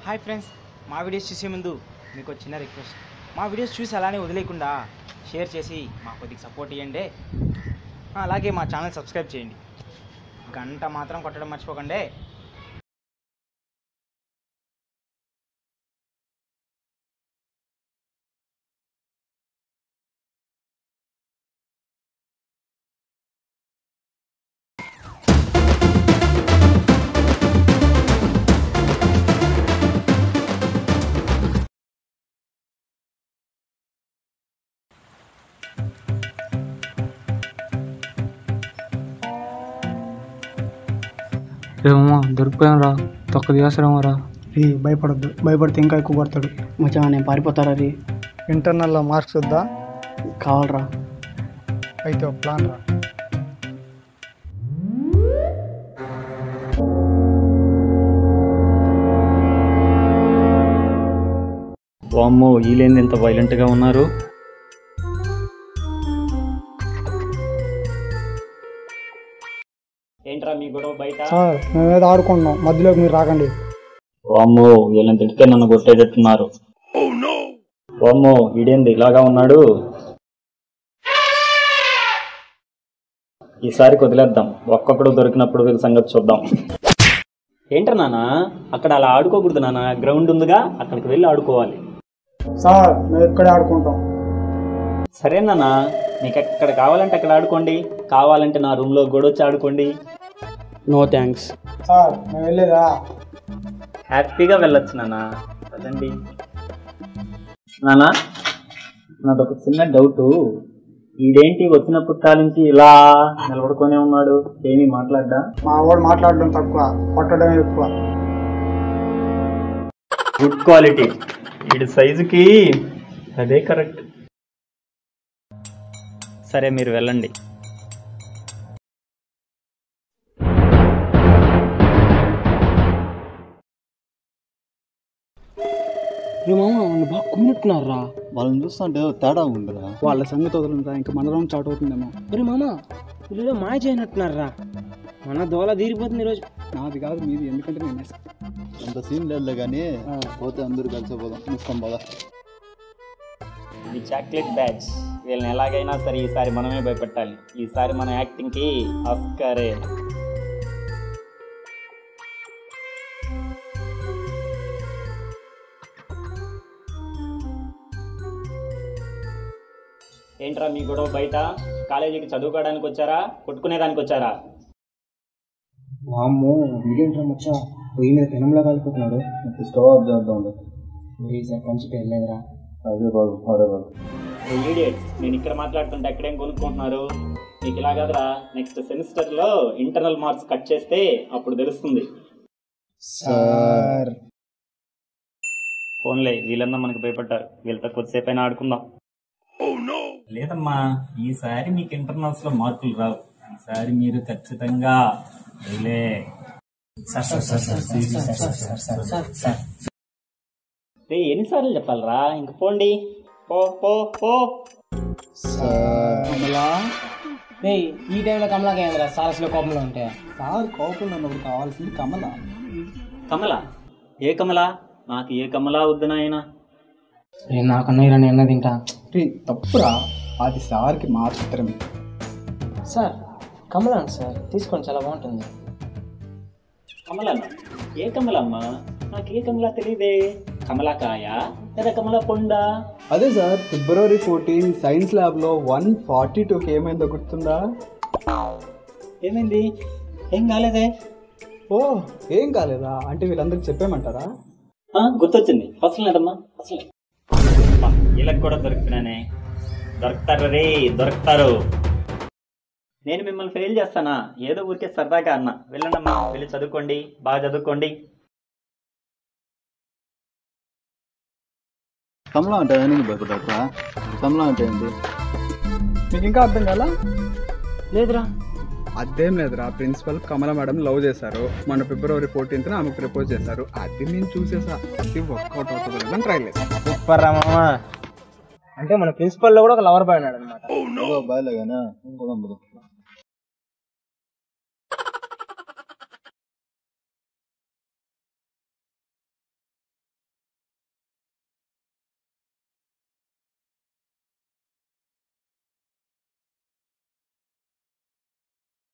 Hi friends, మా videos చూసే ముందు మీకు చిన్న రిక్వెస్ట్. మా వీడియోస్ చూసి అలానే వదిలేకుండా షేర్ చేసి మా కొద్దిగా సపోర్ట్ ఇవ్వండి. అలాగే మా ఛానల్ సబ్స్క్రైబ్ చేయండి. గంట మాత్రం కొట్టడం మర్చిపోకండి. రేమమ్మా దొరికిపోయాను రా, తొక్క తీసేరేమో రా. భయపడద్దు, భయపడితే ఇంకా ఎక్కువ పడతాడు. మచ్చా నేను పారిపోతారా రీ. ఇంటర్నల్లో మార్క్స్ వద్దా? కావాలరా. అయితే ఒక ప్లాన్ రా. వామ్మో, వీళ్ళేంది ఎంత వైలెంట్గా ఉన్నారు? ఏంట్రా మీ గొడవ బయట? సార్ మేమేదో ఆడుకుంటున్నాం, మధ్యలోకి మీరు రాకండి. వామ్మో, వీళ్ళని తిడితే నన్ను కొట్టేటట్టున్నారు. వామ్మో, వీడేంది ఇలాగా ఉన్నాడు? ఈసారి వదిలేద్దాం, ఒక్కొక్కడు దొరికినప్పుడు వీళ్ళ సంగతి చూద్దాం. ఏంట్రా నాన్న, అక్కడ అలా ఆడుకోకూడదు నాన్న, గ్రౌండ్ ఉందిగా, అక్కడికి వెళ్ళి ఆడుకోవాలి. సార్ మేము ఇక్కడే ఆడుకుంటాం. సరే నాన్న, మీకు ఎక్కడ కావాలంటే అక్కడ ఆడుకోండి, కావాలంటే నా రూమ్లో కూడా వచ్చి ఆడుకోండి. No thanks. సార్ మేము వెళ్ళేదా? హ్యాపీగా వెళ్ళొచ్చు నాన్న, అదండి. నాన్న, నాదొక చిన్న డౌటు. ఈడేంటి వచ్చినప్పటి నుంచి ఇలా నిలబడుకునే ఉన్నాడు, ఏమీ మాట్లాడ్డా? మా వాడు మాట్లాడడం తక్కువ, కొట్టడం ఎక్కువ. గుడ్ క్వాలిటీ, వీడి సైజుకి అదే కరెక్ట్. సరే మీరు వెళ్ళండి. రే మామ నన్ను బాగా కుమ్మినట్టున్నారా. వాళ్ళని చూస్తుంటే తేడా ఉందిరా. వాళ్ళ సంగతి వదులుందా, ఇంకా మన రౌండ్ స్టార్ట్ అవుతుందేమో. మరి మామ వీళ్ళు మాయ చేయనట్టున్నారా. మన దోల తీరిపోతుంది ఈరోజు. నాది కాదు మీది, ఎందుకంటే నేను అంత సీన్ లేదు కానీ పోతే అందరూ కలిసిపోదాం. చూస్తాం బాగా. ఇది చాక్లెట్ బ్యాచ్, వీళ్ళని ఎలాగైనా సరే ఈసారి మనమే భయపెట్టాలి. ఈసారి మన యాక్టింగ్కి ఆస్కారే. ఏంట్రా మీ గొడవ బయట? కాలేజీకి చదువుకోవడానికి వచ్చారా, కొట్టుకునేదానికి వచ్చారా? వామ్మో వీడేంట్రా మచ్చా పొయ్యి మీద పెనంలా కాలిపోతున్నాడు. స్టవ్ ఆఫ్ చేద్దాం. ఈసారి కంచి వెళ్ళలేదురా. అదే బాగు, అదే బాగు. ఇడియట్స్, నేను ఇక్కడ మాట్లాడుతుంటే ఎక్కడేం కొనుక్కుంటున్నారు? మీకు ఇలా కదరా, నెక్స్ట్ సెమిస్టర్లో ఇంటర్నల్ మార్క్స్ కట్ చేస్తే అప్పుడు తెలుస్తుంది. సార్ ఫోన్లే, వీళ్ళన్నా మనకు భయపడ్డారు, వీళ్ళతో కొద్దిసేపు అయినా ఆడుకుందాం. లేదమ్మా, ఈసారి మీకు ఇంటర్నల్స్ లో మార్కులు రావు. ఈసారి మీరు ఖచ్చితంగా ఎన్నిసార్లు చెప్పాలరా? ఇంక పోండి, పో పో పో. రే ఈ టైంలో కమలాకి ఏంద్రా సారస్లో కోపంలో ఉంటే? సార్ కోపంలో ఉన్నప్పుడు కావాల్సింది కమల. కమల? ఏ కమల? నాకు ఏ కమలా వద్దు నాయన. నాకన్నా ఇరా నేను తింటా. తప్పురా, అది సార్కి మాత్రమే. సార్ కమలా సార్ తీసుకోండి, చాలా బాగుంటుంది. కమలన్నా? ఏ కమలమ్మా? నాకు ఏ కమలా తెలియదే. కమలాకాయ లేదా కమలా పొండా? అదే సార్, ఫిబ్రవరి 14 సైన్స్ ల్యాబ్లో 142కి ఏమైందో గుర్తుందా? ఏమైంది? ఏం కాలేదే. ఓ ఏం కాలేదా అంటే వీళ్ళందరికి చెప్పేమంటారా? గుర్తొచ్చింది, అసలు లేదమ్మా, అసలు వీళ్ళకి కూడా దొరుకుతున్నానే. దొరుకుతారు రే, దొరుకుతారు. నేను మిమ్మల్ని ఫెయిల్ చేస్తానా? ఏదో ఊరికే సరదాగా అన్నా. వెళ్ళండమ్మా, వెళ్ళి చదువుకోండి, బాగా చదువుకోండి. కమలా అంటే ఎందుకు భయపడ్డా? కమలా అంటే ఏంటి మీకు ఇంకా అర్థం కాలా? లేదురా. అదేం లేదురా, ప్రిన్సిపల్ కమల మేడం లవ్ చేశారు. మన ఫిబ్రవరి 14న ఆమెకు ప్రపోజ్ చేశారు. అది నేను చూసేసా, అది వర్కౌట్ అవుతుంది ట్రై చేశాను. సూపర్ రా మామ. అంటే మన ప్రిన్సిపల్ లో కూడా ఒక లవర్ బాయ్ ఉన్నాడు అనమాట. బాయ్ లేగానే.